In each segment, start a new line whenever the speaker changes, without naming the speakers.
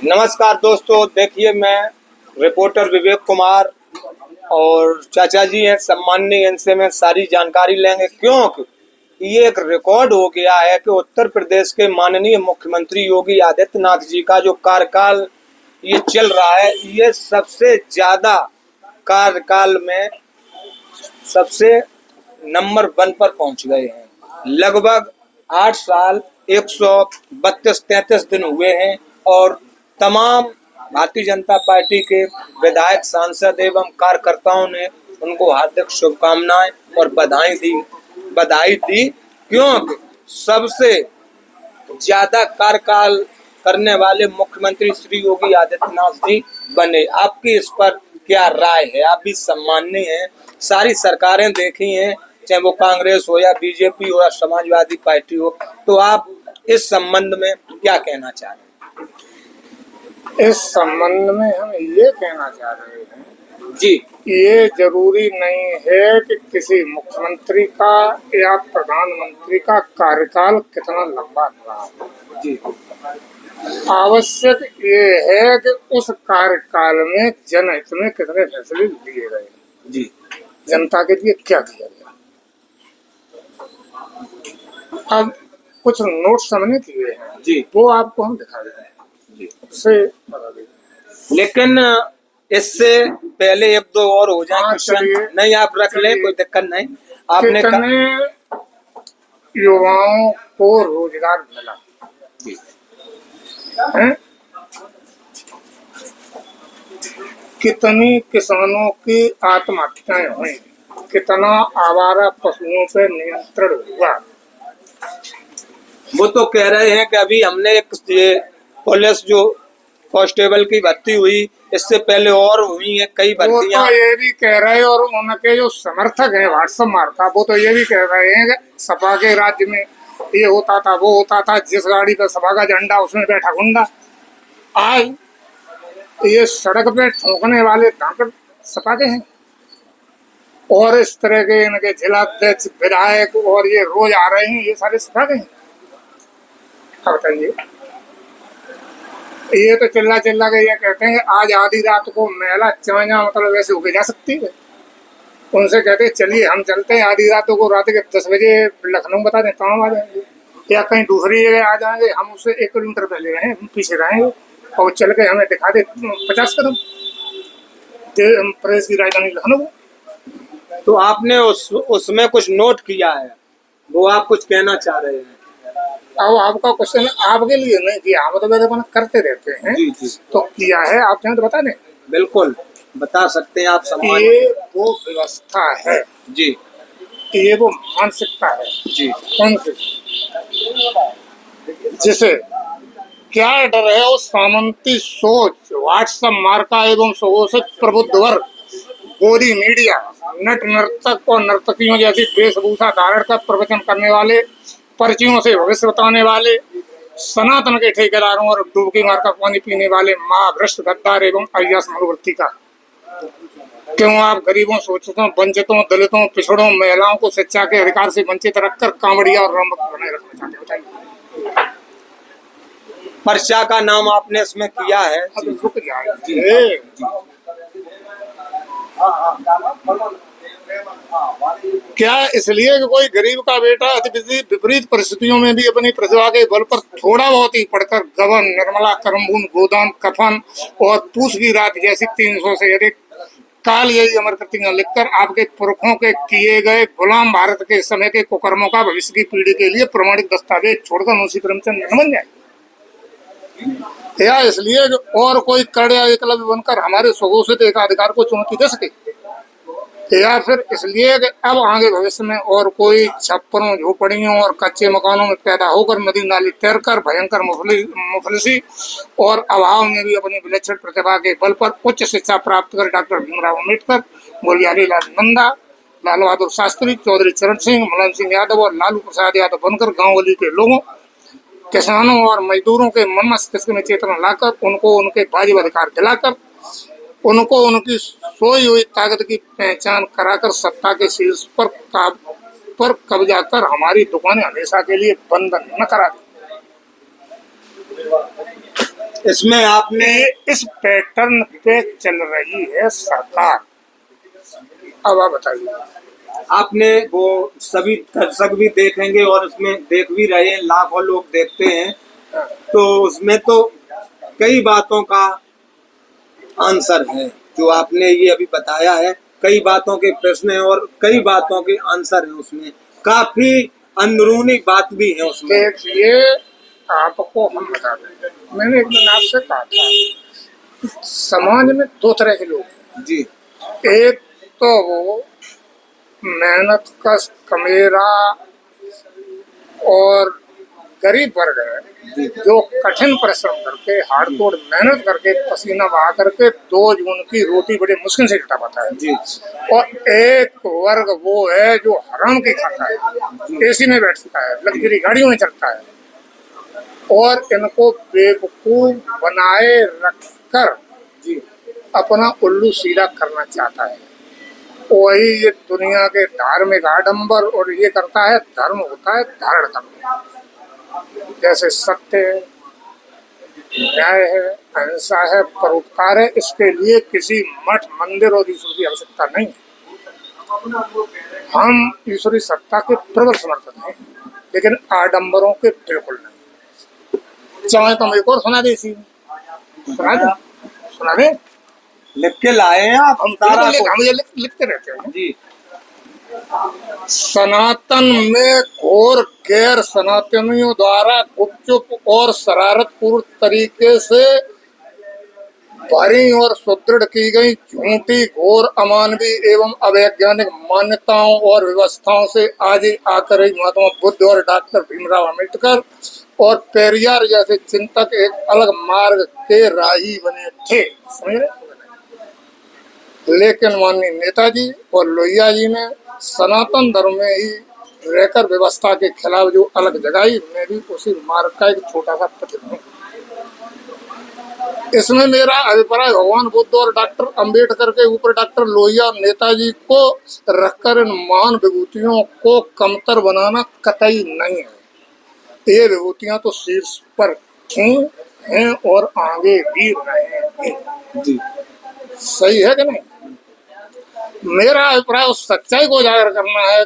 नमस्कार दोस्तों, देखिए मैं रिपोर्टर विवेक कुमार और चाचा जी हैं सम्माननीय, इनसे मैं सारी जानकारी लेंगे क्योंकि ये एक रिकॉर्ड हो गया है कि उत्तर प्रदेश के माननीय मुख्यमंत्री योगी आदित्यनाथ जी का जो कार्यकाल ये चल रहा है, ये सबसे ज्यादा कार्यकाल में सबसे नंबर 1 पर पहुंच गए हैं। लगभग 8 साल 132-33 दिन हुए हैं और तमाम भारतीय जनता पार्टी के विधायक, सांसद एवं कार्यकर्ताओं ने उनको हार्दिक शुभकामनाएं और बधाई दी क्योंकि सबसे ज्यादा कार्यकाल करने वाले मुख्यमंत्री श्री योगी आदित्यनाथ जी बने। आपकी इस पर क्या राय है? आप भी सम्माननीय हैं, सारी सरकारें देखी हैं, चाहे वो कांग्रेस हो या बीजेपी हो या समाजवादी पार्टी हो, तो आप इस संबंध में क्या कहना चाह रहे हैं?
इस संबंध में हम ये कहना चाह रहे हैं
जी,
ये जरूरी नहीं है कि किसी मुख्यमंत्री का या प्रधानमंत्री का कार्यकाल कितना लंबा रहा है।
जी,
आवश्यक ये है कि उस कार्यकाल में जनहित में कितने फैसले लिए गए,
जी,
जनता के लिए क्या किया गया। अब कुछ नोट सामने किए हैं
जी,
वो आपको हम दिखा देते हैं
जी।
उससे बता देंगे।
लेकिन इससे पहले एक दो और हो जाए क्वेश्चन। नहीं, आप रख लें, कोई दिक्कत नहीं। आपने
कितने युवाओं को रोजगार मिला है? कितनी किसानों की आत्महत्याएं हुई, कितना आवारा पशुओं पे नियंत्रण हुआ।
वो तो कह रहे हैं कि अभी हमने एक ये पुलिस जो कांस्टेबल की भर्ती हुई, इससे पहले और हुई है कई भर्तियां।
वो तो ये भी कह रहे हैं और उनके जो समर्थक हैं व्हाट्सएप मार्का, वो तो ये भी कह रहे हैं कि सपा के राज्य में ये होता था, वो होता था, जिस गाड़ी पर सपा का झंडा उसमें बैठा गुंडा। आज ये सड़क पे ठोकने वाले दांत सपा के हैं और इस तरह के इनके जिलाध्यक्ष, विधायक और ये रोज आ रहे हैं, ये सारे सपा के हैं। क्या बताइए? ये तो चिल्ला के ये कहते हैं कि आज आधी रात को महिला चाइना मतलब वैसे होके जा सकती है। उनसे कहते हैं चलिए हम चलते हैं, आधी रात को रात के 10 बजे लखनऊ बता दें कहाँ आ जाएंगे या कहीं दूसरी जगह आ जाएंगे। हम उससे 1 किलोमीटर पहले रहें, पीछे रहेंगे और चल के हमें दिखा दे 50 कदम प्रदेश की राजधानी लखनऊ।
तो आपने उसमें कुछ नोट किया है, वो आप कुछ कहना चाह रहे हैं?
अब आपका क्वेश्चन आपके लिए नहीं किया, हम तो मेरे मन करते रहते हैं।
जी, जी।
तो किया है, आप चाहें तो बता दें।
बिल्कुल बता सकते हैं आप। सम्मान
ये वो व्यवस्था है
जी,
ये वो मानसिकता है
जी,
कौन सी, जिसे क्या डर है उस सामंती सोच, व्हाट्सएप मार्का एवं शोषित प्रबुद्ध वर्ग, गोदी मीडिया, नट नर्तक और नर्तकियों जैसी वेशभूषा धारण कर प्रवचन करने वाले, पर्चियों से भविष्य बताने वाले, सनातन के ठेकेदारों और डुबकी मारकर पानी पीने वाले महाभ्रष्ट गद्दार एवं अय्यास मनोवृत्ति का। क्यों आप गरीबों, शोषितों, वंचितों, दलितों, पिछड़ों, महिलाओं को शिक्षा के अधिकार से वंचित रखकर कांवड़िया और रामभक्त बनाए रखना चाहते हैं? बताइए।
पर्चा का नाम आपने इसमें किया है।
अब रुक जाइए, क्या इसलिए कि कोई गरीब का बेटा विपरीत परिस्थितियों में भी अपनी प्रतिभा के बल पर थोड़ा बहुत ही पढ़कर गबन, निर्मला, करमबून, गोदान, कफन और पूछ की रात जैसी 300 से अधिक काल यही अमर कृतियां लिखकर आपके पुरखों के किए गए गुलाम भारत के समय के कुकर्मों का भविष्य की पीढ़ी के लिए प्रमाणिक दस्तावेज छोड़कर मुंशी प्रेमचंद न बन जाए? या इसलिए और कोई कड़ या एकलव्य बनकर हमारे स्वघोषित एकाधिकार को चुनौती दे सके? या फिर इसलिए कि अब आगे भविष्य में और कोई छप्परों, झोपड़ियों और कच्चे मकानों में पैदा होकर नदी नाली तैरकर भयंकर मुफलिसी और अभाव में भी अपनी विलक्षण प्रतिभा के बल पर उच्च शिक्षा प्राप्त कर डॉक्टर भीमराव अम्बेडकर, गुलजारी लाल नंदा, लाल बहादुर शास्त्री, चौधरी चरण सिंह, मुलायम सिंह यादव और लालू प्रसाद यादव बनकर गाँव गली के लोगों, किसानों और मजदूरों के मन मस्तिष्क में चेतना लाकर उनको उनके वाजिब अधिकार दिलाकर उनको उनकी सोई हुई ताकत की पहचान कराकर सत्ता के शीर्ष पर कब्जा कर हमारी दुकानें हमेशा के लिए बंद न करा दी।
इसमें आपने
इस पैटर्न पे चल रही है सरकार। अब आप बताइए।
आपने वो सभी दर्शक भी देखेंगे और उसमें देख भी रहे हैं, लाखों लोग देखते हैं, तो उसमें तो कई बातों का आंसर है जो आपने ये अभी बताया है। कई बातों के प्रश्न हैं और कई बातों के आंसर हैं उसमें, काफी अंदरूनी बात भी है उसमें।
देखिए, आपको हम बता दें, मैंने एक दिन आपसे कहा था, समाज में दो तरह के लोग हैं।
जी
एक तो वो मेहनत कश कमेरा और गरीब वर्ग है जो कठिन परिश्रम करके हाड़तोड़ मेहनत करके पसीना बहा करके 2 जून की रोटी बड़े मुश्किल से जुटा पाता है
जी।
और एक वर्ग वो है जो हराम की खाता है, एसी में बैठता है, लग्जरी गाड़ियों में चलता है और इनको बेवकूफ बनाए रखकर
जी
अपना उल्लू सीधा करना चाहता है। वही ये दुनिया के धार्मिक आडंबर और ये करता है। धर्म होता है धारण करना, जैसे सत्य है, न्याय है, अहिंसा है, परोपकार है। इसके लिए किसी मठ मंदिर और ईश्वर की आवश्यकता नहीं है। हम ईश्वरी सत्ता के प्रबल समर्थक हैं, लेकिन आडंबरों के बिल्कुल नहीं। चाहे तो हम एक और सुना दे, इसी सुना दे।
लिख के लाए हैं आप?
हम लिखते रहते हैं
जी।
सनातन में घोर गैर सनातनियों द्वारा गुपचुप और शरारतपूर्ण तरीके से भरी और सुदृढ़ की गई झूठी, घोर, अमानवीय एवं अवैज्ञानिक मान्यताओं और व्यवस्थाओं से आज ही आकर ही महात्मा बुद्ध और डॉक्टर भीमराव अम्बेडकर और पेरियार जैसे चिंतक एक अलग मार्ग के राही बने थे, समझ रहे? लेकिन माननीय नेताजी और लोहिया जी ने सनातन धर्म में ही रहकर व्यवस्था के खिलाफ जो अलग जगाई, मैं भी उसी मार्ग का एक छोटा सा पथिक हूँ। इसमें मेरा अभिप्राय भगवान बुद्ध और डॉक्टर अंबेडकर के ऊपर डॉक्टर लोहिया और नेताजी को रखकर इन महान विभूतियों को कमतर बनाना कतई नहीं है। ये विभूतियां तो शीर्ष पर थी, हैं और आगे भी रहेंगी।
जी
सही है कि नहीं? मेरा अभिप्राय उस सच्चाई को उजागर करना है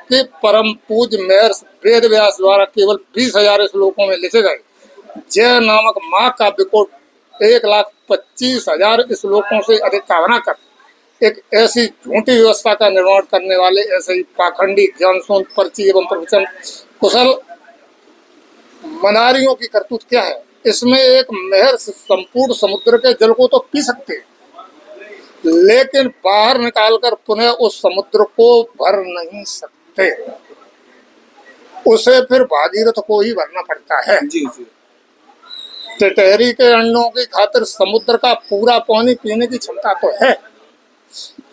कि परम पूज्य महर्षि वेद व्यास द्वारा केवल 20,000 श्लोकों में लिखे गए जय नामक महाकाव्य को 1,25,000 श्लोकों से अधिक का बनाकर एक ऐसी झूठी व्यवस्था का निर्माण करने वाले ऐसे ही पाखंडी, ज्ञानशून्य, पर्ची एवं प्रवचन कुशल मनारियों की करतूत क्या है? इसमें एक महर्षि संपूर्ण समुद्र के जल को तो पी सकते हैं, लेकिन बाहर निकालकर पुनः उस समुद्र को भर नहीं सकते। उसे फिर भागीरथ को ही भरना पड़ता है।
जी जी।
टिटहरी के अंडों की खातिर समुद्र का पूरा पानी पीने की क्षमता तो है,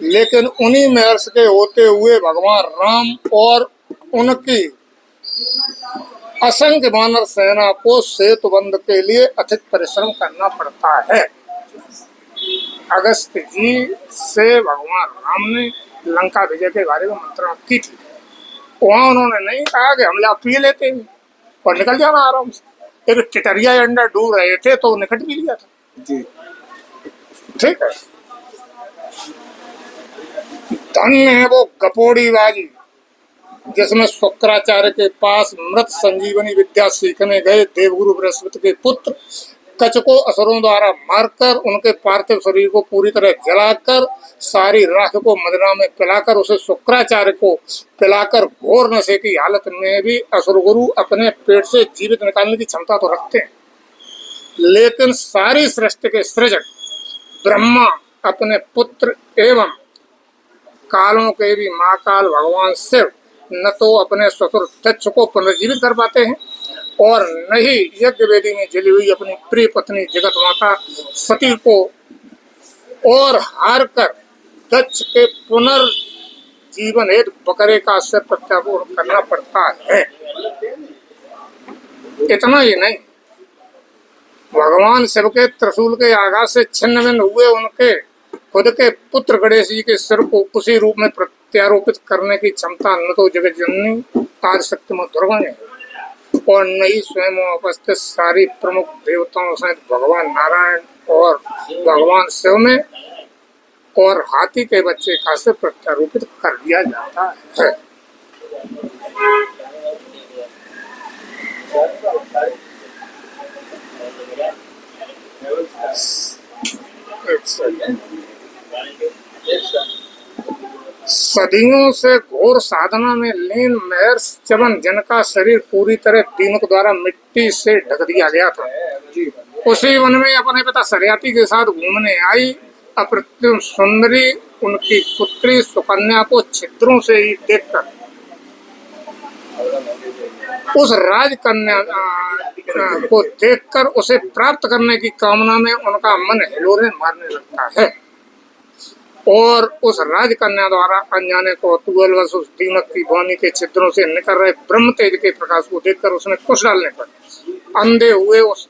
लेकिन उन्हीं महर्षि के होते हुए भगवान राम और उनकी असंख्य वानर सेना को सेतुबंध के लिए अधिक परिश्रम करना पड़ता है। अगस्त जी से भगवान राम ने लंका विजय के बारे में मंत्रणा की थी। वहां उन्होंने नहीं कहा कि हमला पी लेते हैं और निकल जाना आराम से। एक टिटरिया अंडा डूब रहे थे तो निकट भी लिया था।
जी
ठीक है। धन्य है वो कपोड़ीबाजी जिसमें शुक्राचार्य के पास मृत संजीवनी विद्या सीखने गए देवगुरु बृहस्पति के पुत्र कच को असुरों द्वारा मारकर उनके पार्थिव शरीर को पूरी तरह जलाकर सारी राख को मदिरा में पिलाकर उसे शुक्राचार्य को पिलाकर घोर नशे की हालत में भी असुर गुरु अपने पेट से जीवित निकालने की क्षमता तो रखते हैं, लेकिन सारी सृष्टि के सृजक ब्रह्मा अपने पुत्र एवं कालों के भी महाकाल भगवान शिव न तो अपने ससुर दक्ष को पुनर्जीवित कर पाते हैं और न ही यज्ञ वेदी में जली हुई अपनी प्रिय पत्नी जगत माता सती को और हार कर दक्ष के पुनर्जीवन हेतु बकरे का सिर प्रत्यारोपण करना पड़ता है। इतना ही नहीं, भगवान शिव के त्रिशूल के आघात से छिन्न भिन्न हुए उनके खुद के पुत्र गणेश जी के सिर को उसी रूप में प्रत्यारोपित करने की क्षमता न तो जगत जननी आदि शक्ति में दुर्गा है और नहीं स्वयं उपस्थित सारी प्रमुख देवताओं सहित भगवान नारायण और भगवान शिव में और हाथी के बच्चे का से प्रत्यारोपित कर दिया जाता है। सदियों से घोर साधना में लीन महर्षि च्यवन, जिनका शरीर पूरी तरह दीमक द्वारा मिट्टी से ढक दिया गया था, उसी वन में अपने पिता सरयाती के साथ घूमने आई अप्रतिम सुंदरी उनकी पुत्री सुकन्या को छिद्रों से ही देखकर उस राजकन्या को देखकर उसे प्राप्त करने की कामना में उनका मन हिलोरे मारने लगता है और उस राजकन्या द्वारा अनजाने को कौतूहलवश उस दीमक की वाणी के छिद्रों से निकल रहे ब्रह्म तेज के प्रकाश को देखकर उसमें कुछ डालने पर अंधे हुए उस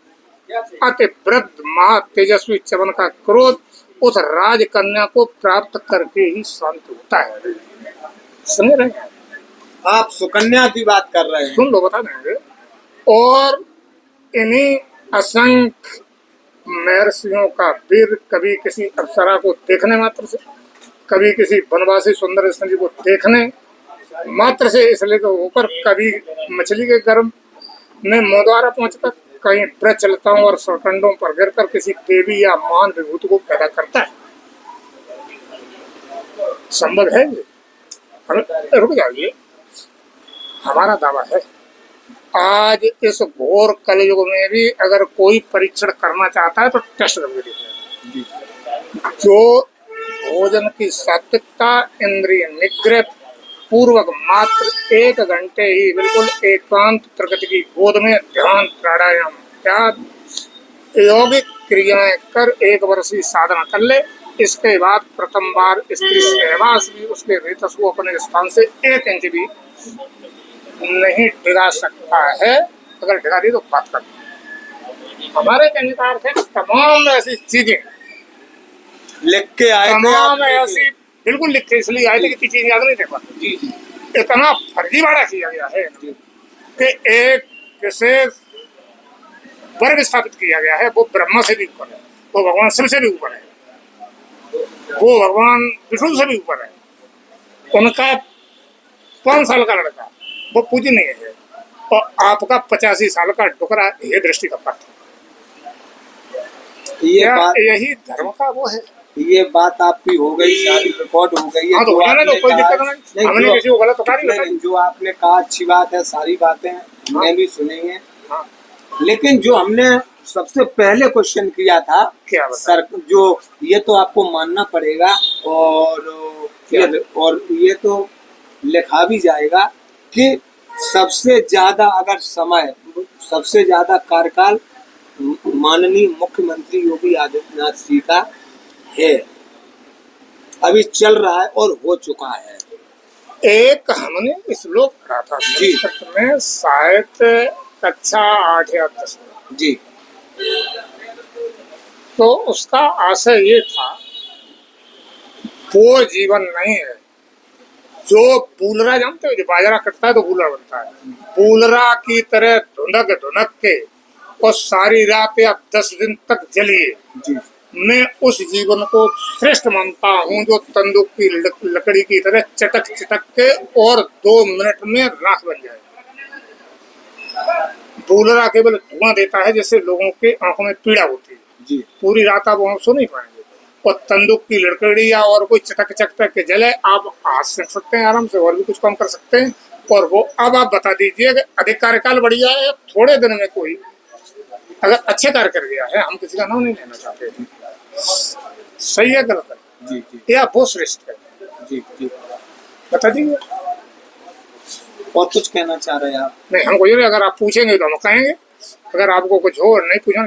अति वृद्ध महा तेजस्वी च्यवन का क्रोध उस राजकन्या को प्राप्त करके ही शांत होता है। सुन रहे हैं
आप सुकन्या की बात कर रहे हैं?
सुन लो, बता देंगे। और इन्हीं असंख्य महर्षियों का वीर कभी किसी अप्सरा को देखने मात्र से, कभी किसी वनवासी सुंदर स्त्री को देखने मात्र से इसलिए होकर कभी मछली के गर्भ में मोद्वारा पहुंचकर कहीं प्रचलताओं और सरकंडों पर गिरकर किसी देवी या मान विभूति को पैदा करता है। संभव है ये? रुक जाइए, हमारा दावा है आज इस घोर कलयुग में भी अगर कोई परीक्षण करना चाहता है तो टेस्ट करके देखिए। जो भोजन की सात्विकता, इंद्रिय निग्रह पूर्वक मात्र 1 घंटे ही बिल्कुल एकांत प्रकृति की गोद में ध्यान, प्राणायाम, त्याग, यौगिक क्रियाएं कर 1 वर्ष की साधना कर ले, इसके बाद प्रथम बार स्त्री सहवास भी उसके रेतस को अपने स्थान से 1 इंच भी नहीं डिगा सकता है। अगर डिगा दी तो बात कर। हमारे कहने का अर्थ है तमाम ऐसी चीजें
लिख के आए,
तमाम ऐसी बिल्कुल लिख के इसलिए आए थे कि चीजें याद नहीं थे पाते।
जी जी,
इतना फर्जीवाड़ा किया गया है कि एक विशेष वर्ग स्थापित किया गया है, वो ब्रह्मा से भी ऊपर है, वो भगवान शिव से भी ऊपर है, वो भगवान विष्णु से भी ऊपर है। उनका 5 साल का लड़का वो पूजनीय है और आपका 85 साल का टुकड़ा ये दृष्टि का पात्र। यही धर्म का वो है।
ये बात आपकी हो गई, सारी रिकॉर्ड हो गई है।
हाँ, तो कोई दिक्कत नहीं, हमने किसी को गलत तो नहीं।
जो आपने कहा अच्छी बात है, सारी बातें हमने भी सुनी है। लेकिन जो हमने सबसे पहले क्वेश्चन किया था
क्या
सर, जो ये तो आपको मानना पड़ेगा और ये तो लिखा भी जाएगा कि सबसे ज्यादा अगर समय, सबसे ज्यादा कार्यकाल माननीय मुख्यमंत्री योगी आदित्यनाथ जी का है, अभी चल रहा है और हो चुका है।
एक हमने श्लोक पढ़ा था संस्कृत में, शायद कक्षा 8 या 10 में
जी,
तो उसका आशय ये था, वो जीवन नहीं है जो बूलरा, जानते हो जो बाजरा कटता है तो बूलरा बनता है, बूलरा की तरह धुनक धुनक के और सारी रात या 10 दिन तक जलिए जी। मैं उस जीवन को श्रेष्ठ मानता हूँ जो तंदूक की लकड़ी की तरह चटक चटक के और 2 मिनट में राख बन जाए। बूलरा केवल धुआं देता है जिससे लोगों के आंखों में पीड़ा होती है जी। पूरी रात आप वहाँ सो नहीं पाएंगे। और तंदूक की लकड़ी या और कोई चटक चटक के जले आप हाथ सेक सकते हैं आराम से, और भी कुछ काम कर सकते हैं। और वो अब आप बता दीजिए कि अधिक कार्यकाल बढ़िया है, थोड़े दिन में कोई अगर अच्छे कार्य कर गया है, हम किसी का नाम नहीं लेना चाहते, सही है गलत है जी जी, या बहुत श्रेष्ठ है जी जी, बता दीजिए।
और कुछ कहना चाह रहे हैं आप?
नहीं, हमको ये अगर आप पूछेंगे तो हम कहेंगे, अगर आपको कुछ और नहीं पूछना